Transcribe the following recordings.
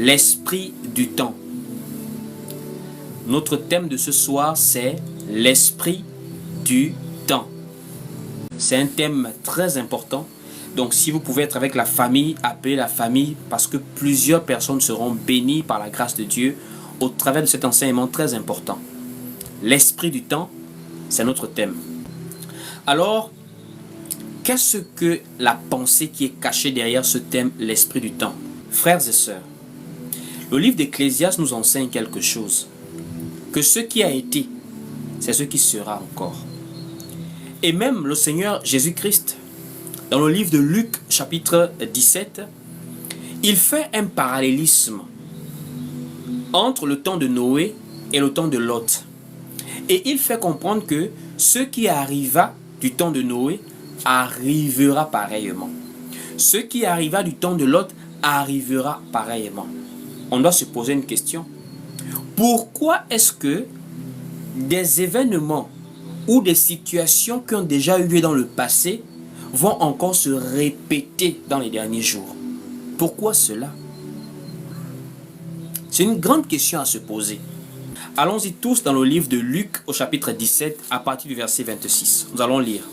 l'esprit du temps. Notre thème de ce soir, c'est l'esprit du temps. C'est un thème très important. Donc si vous pouvez être avec la famille, appelez la famille parce que plusieurs personnes seront bénies par la grâce de Dieu au travers de cet enseignement très important. L'esprit du temps, c'est notre thème. Alors, qu'est-ce que la pensée qui est cachée derrière ce thème, l'esprit du temps? Frères et sœurs, le livre d'Ecclésiaste nous enseigne quelque chose. Que ce qui a été, c'est ce qui sera encore. Et même le Seigneur Jésus-Christ, dans le livre de Luc chapitre 17, il fait un parallélisme entre le temps de Noé et le temps de Lot. Et il fait comprendre que ce qui arriva du temps de Noé arrivera pareillement. Ce qui arriva du temps de Lot arrivera pareillement. On doit se poser une question. Pourquoi est-ce que des événements ou des situations qui ont déjà eu lieu dans le passé vont encore se répéter dans les derniers jours? Pourquoi cela? C'est une grande question à se poser. Allons-y tous dans le livre de Luc au chapitre 17 à partir du verset 26. Nous allons lire.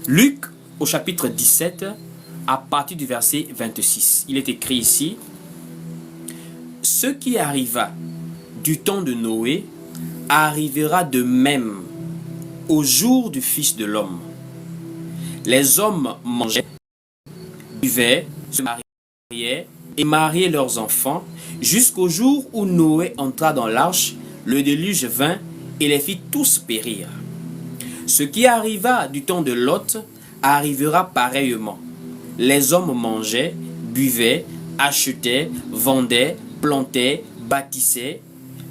Luc au chapitre 17 à partir du verset 26. Il est écrit ici: ce qui arriva du temps de Noé arrivera de même au jour du Fils de l'homme. Les hommes mangeaient, buvaient, se mariaient et mariaient leurs enfants jusqu'au jour où Noé entra dans l'arche, le déluge vint et les fit tous périr. Ce qui arriva du temps de Lot arrivera pareillement. Les hommes mangeaient, buvaient, achetaient, vendaient, plantaient, bâtissaient.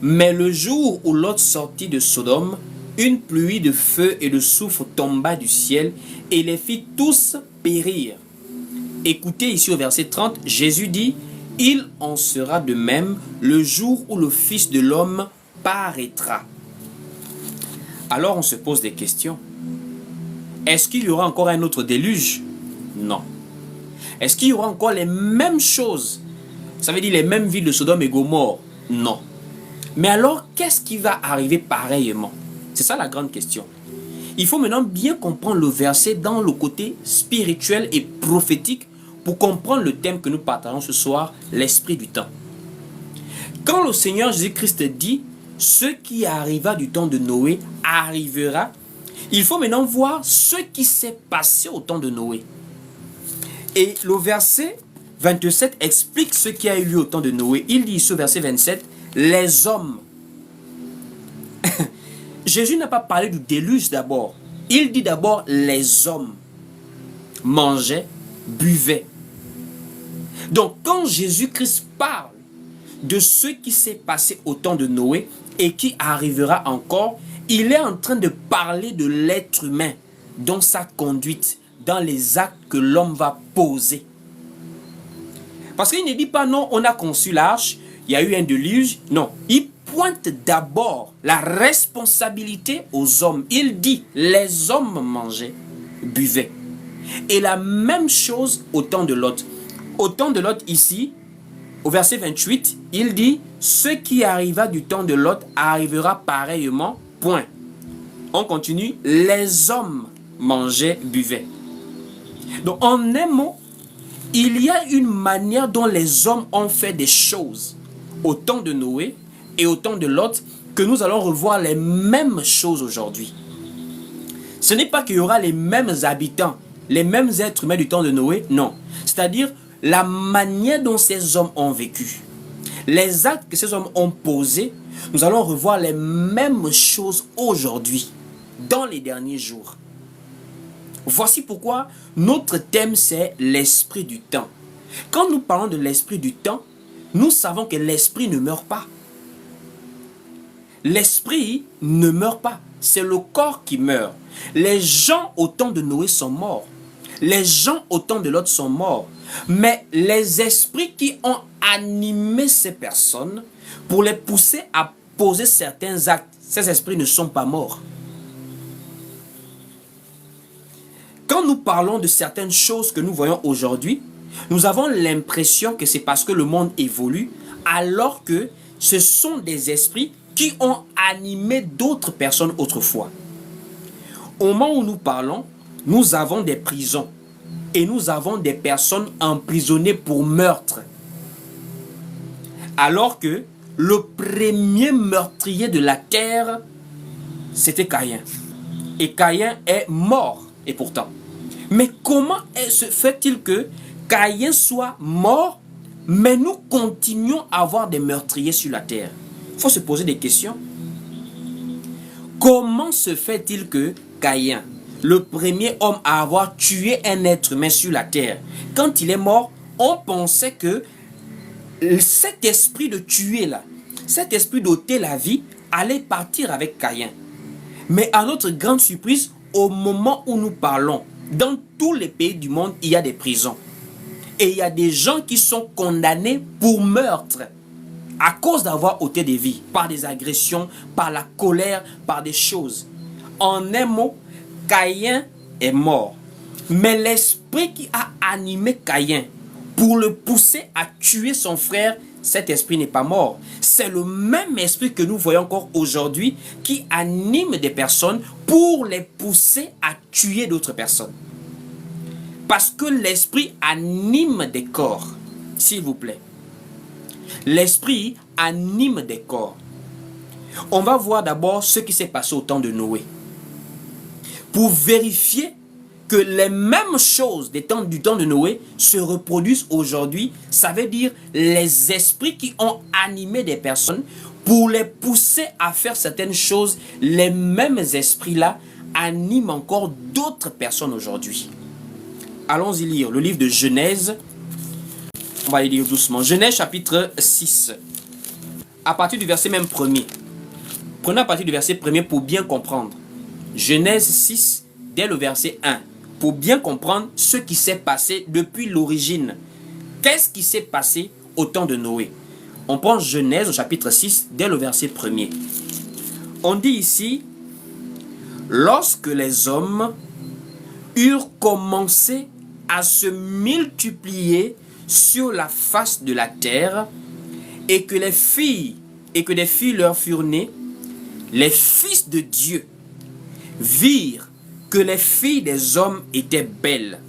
Mais le jour où Lot sortit de Sodome, une pluie de feu et de soufre tomba du ciel et les fit tous périr. Écoutez ici au verset 30, Jésus dit: il en sera de même le jour où le Fils de l'homme paraîtra. Alors on se pose des questions. Est-ce qu'il y aura encore un autre déluge? Non. Est-ce qu'il y aura encore les mêmes choses? Ça veut dire les mêmes villes de Sodome et Gomorrhe? Non. Mais alors, qu'est-ce qui va arriver pareillement? C'est ça la grande question. Il faut maintenant bien comprendre le verset dans le côté spirituel et prophétique pour comprendre le thème que nous partageons ce soir, l'esprit du temps. Quand le Seigneur Jésus-Christ dit « ce qui arriva du temps de Noé arrivera », il faut maintenant voir ce qui s'est passé au temps de Noé. Et le verset 27 explique ce qui a eu lieu au temps de Noé. Il dit ici au verset 27, les hommes. Jésus n'a pas parlé du déluge d'abord. Il dit d'abord les hommes mangeaient, buvaient. Donc quand Jésus-Christ parle de ce qui s'est passé au temps de Noé et qui arrivera encore, il est en train de parler de l'être humain, dans sa conduite, dans les actes que l'homme va poser. Parce qu'il ne dit pas non, on a conçu l'arche, il y a eu un déluge. Non, il pointe d'abord la responsabilité aux hommes. Il dit les hommes mangeaient, buvaient. Et la même chose au temps de Lot. Au temps de Lot ici, au verset 28, il dit ce qui arriva du temps de Lot arrivera pareillement. Point. On continue. Les hommes mangeaient, buvaient. Donc en un mot, il y a une manière dont les hommes ont fait des choses au temps de Noé et au temps de Lot que nous allons revoir les mêmes choses aujourd'hui. Ce n'est pas qu'il y aura les mêmes habitants, les mêmes êtres humains du temps de Noé, non. C'est-à-dire la manière dont ces hommes ont vécu, les actes que ces hommes ont posés, nous allons revoir les mêmes choses aujourd'hui, dans les derniers jours. Voici pourquoi notre thème c'est l'esprit du temps. Quand nous parlons de l'esprit du temps, nous savons que l'esprit ne meurt pas. L'esprit ne meurt pas, c'est le corps qui meurt. Les gens au temps de Noé sont morts. Les gens au temps de Lot sont morts. Mais les esprits qui ont animé ces personnes pour les pousser à poser certains actes, ces esprits ne sont pas morts. Quand nous parlons de certaines choses que nous voyons aujourd'hui, Nous avons l'impression que c'est parce que le monde évolue, alors que ce sont des esprits qui ont animé d'autres personnes autrefois. Au moment où nous parlons, nous avons des prisons et nous avons des personnes emprisonnées pour meurtre. Alors que le premier meurtrier de la terre, c'était Caïn. Et Caïn est mort, et pourtant. Mais comment se fait-il que Caïn soit mort, mais nous continuons à avoir des meurtriers sur la terre? Il faut se poser des questions. Comment se fait-il que Caïn, le premier homme à avoir tué un être humain sur la terre, quand il est mort, on pensait que cet esprit de tuer là, cet esprit d'ôter la vie, allait partir avec Caïn. Mais à notre grande surprise, au moment où nous parlons, dans tous les pays du monde, il y a des prisons. Et il y a des gens qui sont condamnés pour meurtre à cause d'avoir ôté des vies, par des agressions, par la colère, par des choses. En un mot, Caïn est mort. Mais l'esprit qui a animé Caïn pour le pousser à tuer son frère, cet esprit n'est pas mort. C'est le même esprit que nous voyons encore aujourd'hui qui anime des personnes pour les pousser à tuer d'autres personnes. Parce que l'esprit anime des corps, s'il vous plaît. L'esprit anime des corps. On va voir d'abord ce qui s'est passé au temps de Noé. Pour vérifier que les mêmes choses du temps de Noé se reproduisent aujourd'hui, ça veut dire les esprits qui ont animé des personnes pour les pousser à faire certaines choses, les mêmes esprits-là animent encore d'autres personnes aujourd'hui. Allons-y lire le livre de Genèse. On va y lire doucement. Genèse chapitre 6. À partir du verset même premier. Prenons à partir du verset premier pour bien comprendre. Genèse 6, dès le verset 1. Pour bien comprendre ce qui s'est passé depuis l'origine. Qu'est-ce qui s'est passé au temps de Noé? On prend Genèse au chapitre 6, dès le verset premier. On dit ici, lorsque les hommes eurent commencé à se multiplier sur la face de la terre, et que des filles leur furent nées, les fils de Dieu virent que les filles des hommes étaient belles,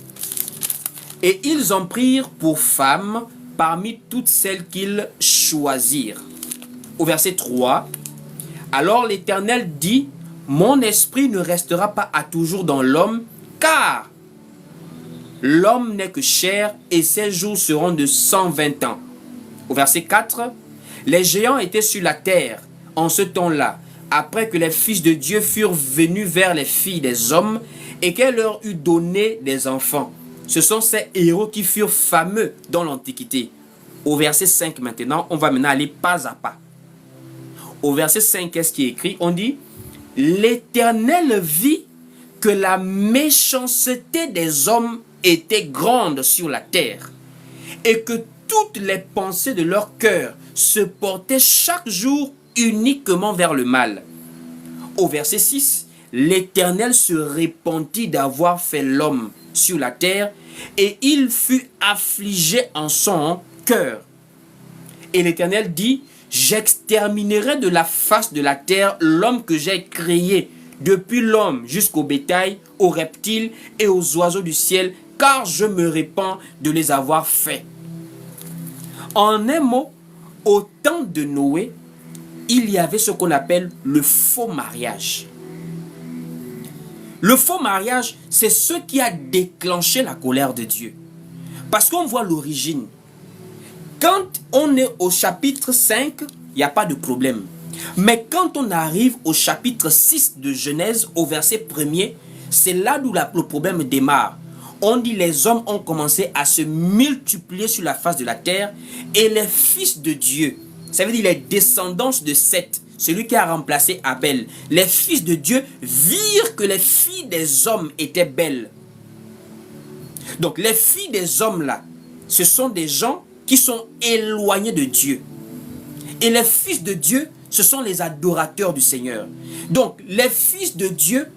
et ils en prirent pour femmes parmi toutes celles qu'ils choisirent. Au verset 3, alors l'Éternel dit, mon esprit ne restera pas à toujours dans l'homme, car l'homme n'est que chair et ses jours seront de 120 ans. Au verset 4, les géants étaient sur la terre en ce temps-là, après que les fils de Dieu furent venus vers les filles des hommes et qu'elle leur eut donné des enfants. Ce sont ces héros qui furent fameux dans l'Antiquité. Au verset 5 maintenant, on va maintenant aller pas à pas. Au verset 5, qu'est-ce qui est écrit? On dit, l'Éternel vit que la méchanceté des hommes était grande sur la terre, et que toutes les pensées de leur cœur se portaient chaque jour uniquement vers le mal. Au verset 6, l'Éternel se repentit d'avoir fait l'homme sur la terre, et il fut affligé en son cœur. Et l'Éternel dit, j'exterminerai de la face de la terre l'homme que j'ai créé, depuis l'homme jusqu'au bétail, aux reptiles et aux oiseaux du ciel, car je me répands de les avoir faits. En un mot, au temps de Noé, il y avait ce qu'on appelle le faux mariage. Le faux mariage, c'est ce qui a déclenché la colère de Dieu. Parce qu'on voit l'origine. Quand on est au chapitre 5, il n'y a pas de problème. Mais quand on arrive au chapitre 6 de Genèse, au verset 1er, c'est là où le problème démarre. On dit les hommes ont commencé à se multiplier sur la face de la terre, et les fils de Dieu, ça veut dire les descendants de Seth, celui qui a remplacé Abel, les fils de Dieu virent que les filles des hommes étaient belles. Donc les filles des hommes là, ce sont des gens qui sont éloignés de Dieu. Et les fils de Dieu, ce sont les adorateurs du Seigneur. Donc les fils de Dieu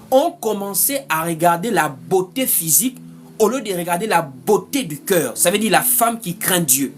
ont commencé à regarder la beauté physique au lieu de regarder la beauté du cœur, ça veut dire la femme qui craint Dieu.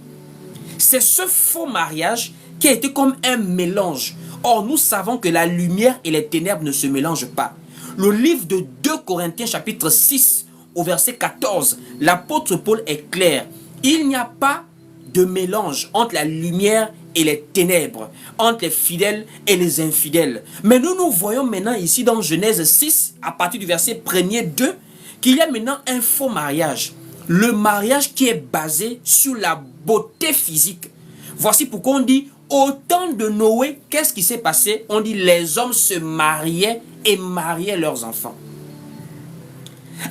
C'est ce faux mariage qui a été comme un mélange. Or, nous savons que la lumière et les ténèbres ne se mélangent pas. Le livre de 2 Corinthiens chapitre 6 au verset 14, l'apôtre Paul est clair. Il n'y a pas de mélange entre la lumière et les ténèbres, entre les fidèles et les infidèles. Mais nous voyons maintenant ici dans Genèse 6, à partir du verset 1er 2, qu'il y a maintenant un faux mariage. Le mariage qui est basé sur la beauté physique. Voici pourquoi on dit, au temps de Noé, qu'est-ce qui s'est passé? On dit, les hommes se mariaient et mariaient leurs enfants.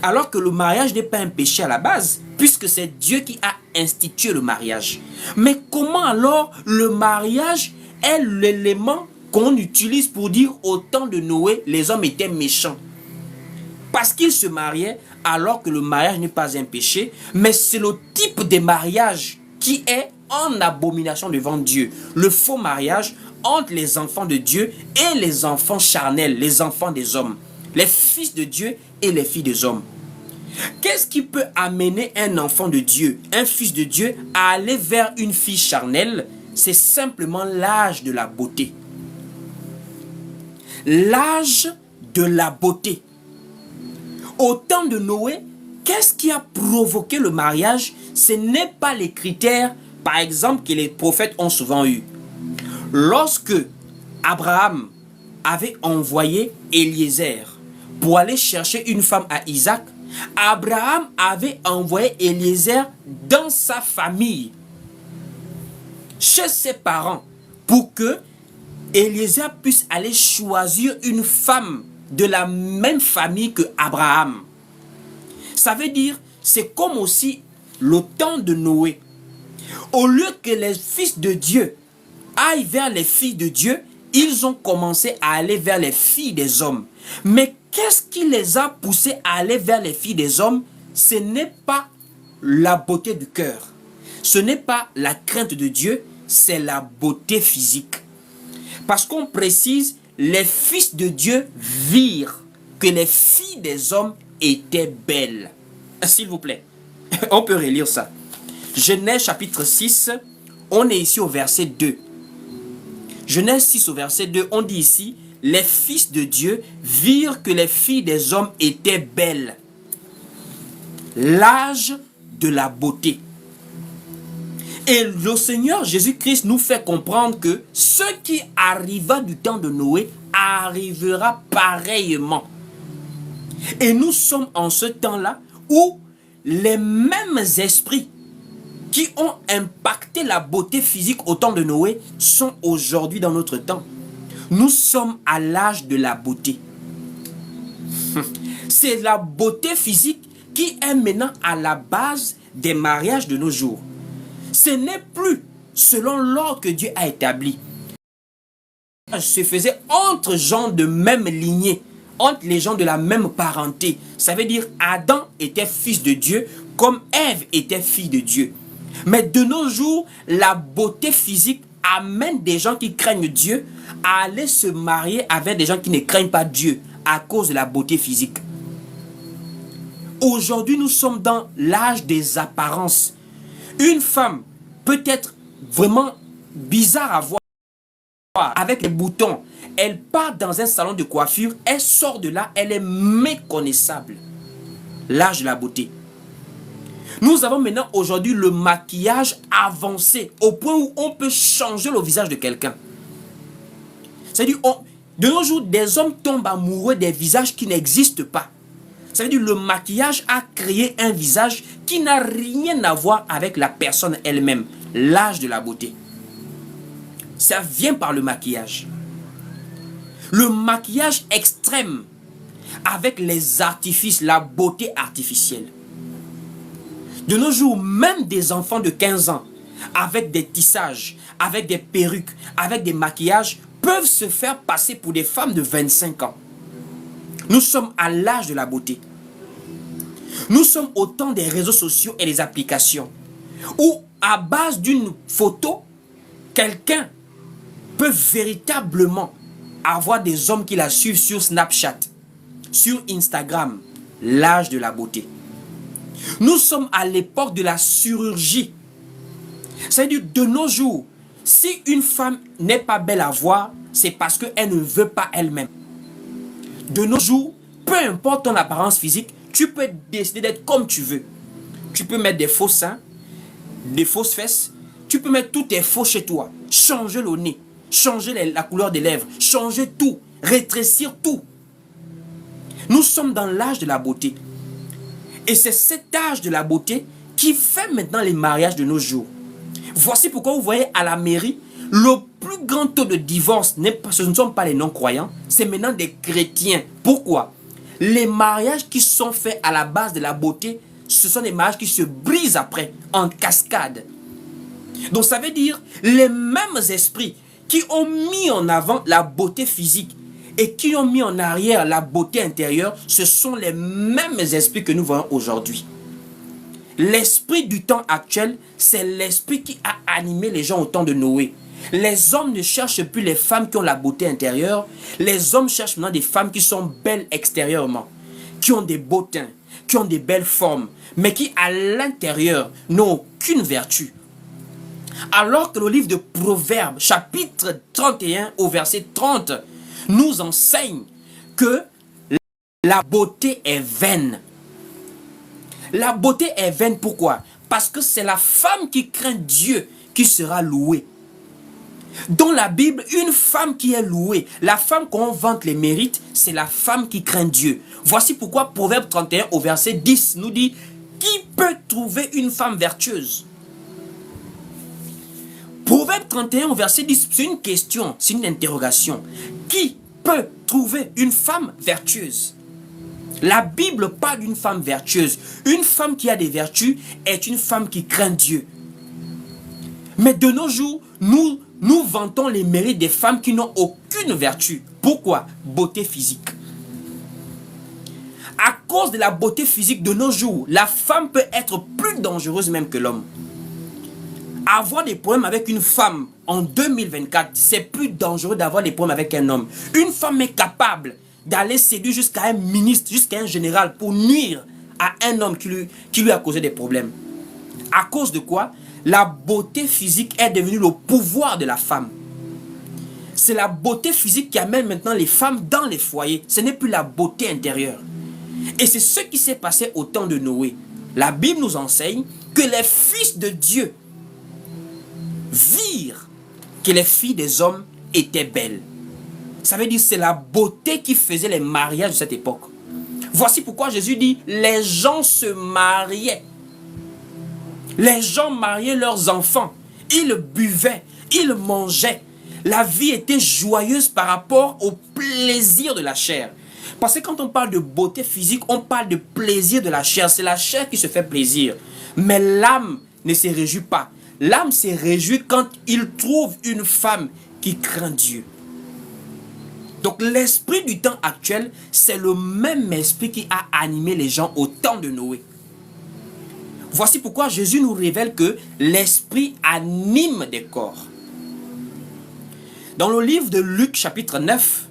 Alors que le mariage n'est pas un péché à la base, puisque c'est Dieu qui a institué le mariage. Mais comment alors le mariage est l'élément qu'on utilise pour dire au temps de Noé, les hommes étaient méchants? Parce qu'ils se mariaient alors que le mariage n'est pas un péché, mais c'est le type de mariage qui est en abomination devant Dieu. Le faux mariage entre les enfants de Dieu et les enfants charnels, les enfants des hommes. Les fils de Dieu et les filles des hommes. Qu'est-ce qui peut amener un enfant de Dieu, un fils de Dieu, à aller vers une fille charnelle? C'est simplement l'âge de la beauté. L'âge de la beauté. Au temps de Noé, qu'est-ce qui a provoqué le mariage? Ce n'est pas les critères, par exemple, que les prophètes ont souvent eu. Lorsque Abraham avait envoyé Eliezer pour aller chercher une femme à Isaac, Abraham avait envoyé Eliezer dans sa famille, chez ses parents, pour que Eliezer puisse aller choisir une femme de la même famille que Abraham. Ça veut dire, c'est comme aussi le temps de Noé. Au lieu que les fils de Dieu aillent vers les filles de Dieu, ils ont commencé à aller vers les filles des hommes. Mais qu'est-ce qui les a poussés à aller vers les filles des hommes? Ce n'est pas la beauté du cœur. Ce n'est pas la crainte de Dieu, c'est la beauté physique. Parce qu'on précise, les fils de Dieu virent que les filles des hommes étaient belles. S'il vous plaît, on peut relire ça. Genèse chapitre 6, on est ici au verset 2. Genèse 6 au verset 2, on dit ici, les fils de Dieu virent que les filles des hommes étaient belles. L'âge de la beauté. Et le Seigneur Jésus-Christ nous fait comprendre que ce qui arriva du temps de Noé arrivera pareillement. Et nous sommes en ce temps-là où les mêmes esprits qui ont impacté la beauté physique au temps de Noé sont aujourd'hui dans notre temps. Nous sommes à l'âge de la beauté. C'est la beauté physique qui est maintenant à la base des mariages de nos jours. Ce n'est plus selon l'ordre que Dieu a établi. Se faisait entre gens de même lignée, entre les gens de la même parenté. Ça veut dire Adam était fils de Dieu comme Ève était fille de Dieu. Mais de nos jours, la beauté physique amène des gens qui craignent Dieu à aller se marier avec des gens qui ne craignent pas Dieu à cause de la beauté physique. Aujourd'hui, nous sommes dans l'âge des apparences. Une femme peut être vraiment bizarre à voir avec les boutons. Elle part dans un salon de coiffure, elle sort de là, elle est méconnaissable. L'âge de la beauté. Nous avons maintenant aujourd'hui le maquillage avancé au point où on peut changer le visage de quelqu'un. C'est-à-dire, de nos jours, des hommes tombent amoureux des visages qui n'existent pas. Ça veut dire le maquillage a créé un visage qui n'a rien à voir avec la personne elle-même. L'âge de la beauté. Ça vient par le maquillage. Le maquillage extrême avec les artifices, la beauté artificielle. De nos jours, même des enfants de 15 ans, avec des tissages, avec des perruques, avec des maquillages, peuvent se faire passer pour des femmes de 25 ans. Nous sommes à l'âge de la beauté. Nous sommes au temps des réseaux sociaux et des applications, où à base d'une photo, quelqu'un peut véritablement avoir des hommes qui la suivent sur Snapchat, sur Instagram, l'âge de la beauté. Nous sommes à l'époque de la chirurgie. C'est-à-dire, de nos jours, si une femme n'est pas belle à voir, c'est parce qu'elle ne veut pas elle-même. De nos jours, peu importe ton apparence physique, tu peux décider d'être comme tu veux. Tu peux mettre des faux seins, des fausses fesses, tu peux mettre tout est faux chez toi. Changer le nez, changer la couleur des lèvres, changer tout, rétrécir tout. Nous sommes dans l'âge de la beauté. Et c'est cet âge de la beauté qui fait maintenant les mariages de nos jours. Voici pourquoi vous voyez à la mairie, le plus grand taux de divorce, ce ne sont pas les non-croyants, c'est maintenant des chrétiens. Pourquoi? Les mariages qui sont faits à la base de la beauté, ce sont des mariages qui se brisent après, en cascade. Donc ça veut dire, les mêmes esprits qui ont mis en avant la beauté physique et qui ont mis en arrière la beauté intérieure, ce sont les mêmes esprits que nous voyons aujourd'hui. L'esprit du temps actuel, c'est l'esprit qui a animé les gens au temps de Noé. Les hommes ne cherchent plus les femmes qui ont la beauté intérieure. Les hommes cherchent maintenant des femmes qui sont belles extérieurement, qui ont des beaux teints, qui ont des belles formes, mais qui à l'intérieur n'ont aucune vertu. Alors que le livre de Proverbes, chapitre 31 au verset 30, nous enseigne que la beauté est vaine. La beauté est vaine, pourquoi? Parce que c'est la femme qui craint Dieu qui sera louée. Dans la Bible, une femme qui est louée, la femme qu'on vante les mérites, c'est la femme qui craint Dieu. Voici pourquoi Proverbe 31 au verset 10 nous dit: qui peut trouver une femme vertueuse? Proverbe 31 au verset 10, c'est une question, c'est une interrogation. Qui peut trouver une femme vertueuse? La Bible parle d'une femme vertueuse. Une femme qui a des vertus est une femme qui craint Dieu. Mais de nos jours, nous vantons les mérites des femmes qui n'ont aucune vertu. Pourquoi? Beauté physique. À cause de la beauté physique de nos jours, la femme peut être plus dangereuse même que l'homme. Avoir des problèmes avec une femme en 2024, c'est plus dangereux d'avoir des problèmes avec un homme. Une femme est capable d'aller séduire jusqu'à un ministre, jusqu'à un général pour nuire à un homme qui lui a causé des problèmes. À cause de quoi? La beauté physique est devenue le pouvoir de la femme. C'est la beauté physique qui amène maintenant les femmes dans les foyers. Ce n'est plus la beauté intérieure. Et c'est ce qui s'est passé au temps de Noé. La Bible nous enseigne que les fils de Dieu virent que les filles des hommes étaient belles. Ça veut dire que c'est la beauté qui faisait les mariages de cette époque. Voici pourquoi Jésus dit, les gens se mariaient. Les gens mariaient leurs enfants. Ils buvaient, ils mangeaient. La vie était joyeuse par rapport au plaisir de la chair. Parce que quand on parle de beauté physique, on parle de plaisir de la chair. C'est la chair qui se fait plaisir. Mais l'âme ne se réjouit pas. L'âme se réjouit quand il trouve une femme qui craint Dieu. Donc l'esprit du temps actuel, c'est le même esprit qui a animé les gens au temps de Noé. Voici pourquoi Jésus nous révèle que l'esprit anime des corps. Dans le livre de Luc chapitre 9,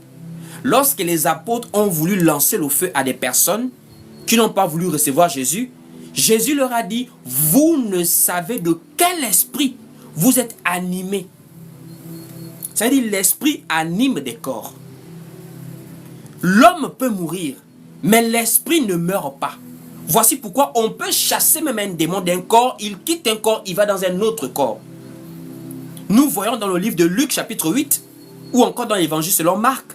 lorsque les apôtres ont voulu lancer le feu à des personnes qui n'ont pas voulu recevoir Jésus, Jésus leur a dit, vous ne savez de quel esprit vous êtes animés. C'est-à-dire l'esprit anime des corps. L'homme peut mourir, mais l'esprit ne meurt pas. Voici pourquoi on peut chasser même un démon d'un corps, il quitte un corps, il va dans un autre corps. Nous voyons dans le livre de Luc chapitre 8, ou encore dans l'évangile selon Marc,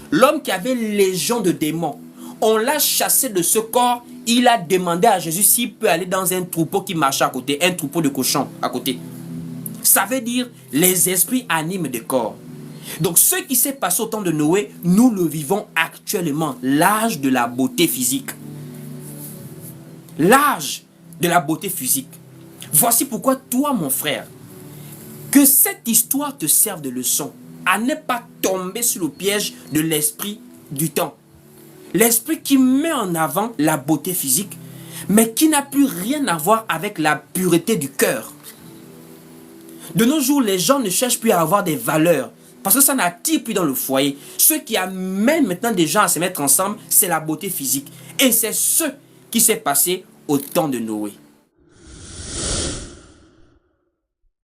l'homme qui avait légion de démons, on l'a chassé de ce corps, il a demandé à Jésus s'il peut aller dans un troupeau qui marchait à côté, un troupeau de cochons à côté. Ça veut dire les esprits animent des corps. Donc ce qui s'est passé au temps de Noé, nous le vivons actuellement, l'âge de la beauté physique. L'âge de la beauté physique. Voici pourquoi toi mon frère, que cette histoire te serve de leçon, à ne pas tomber sur le piège de l'esprit du temps. L'esprit qui met en avant la beauté physique, mais qui n'a plus rien à voir avec la pureté du cœur. De nos jours, les gens ne cherchent plus à avoir des valeurs, parce que ça n'attire plus dans le foyer. Ce qui amène maintenant des gens à se mettre ensemble, c'est la beauté physique. Et c'est ce qui s'est passé au temps de Noé.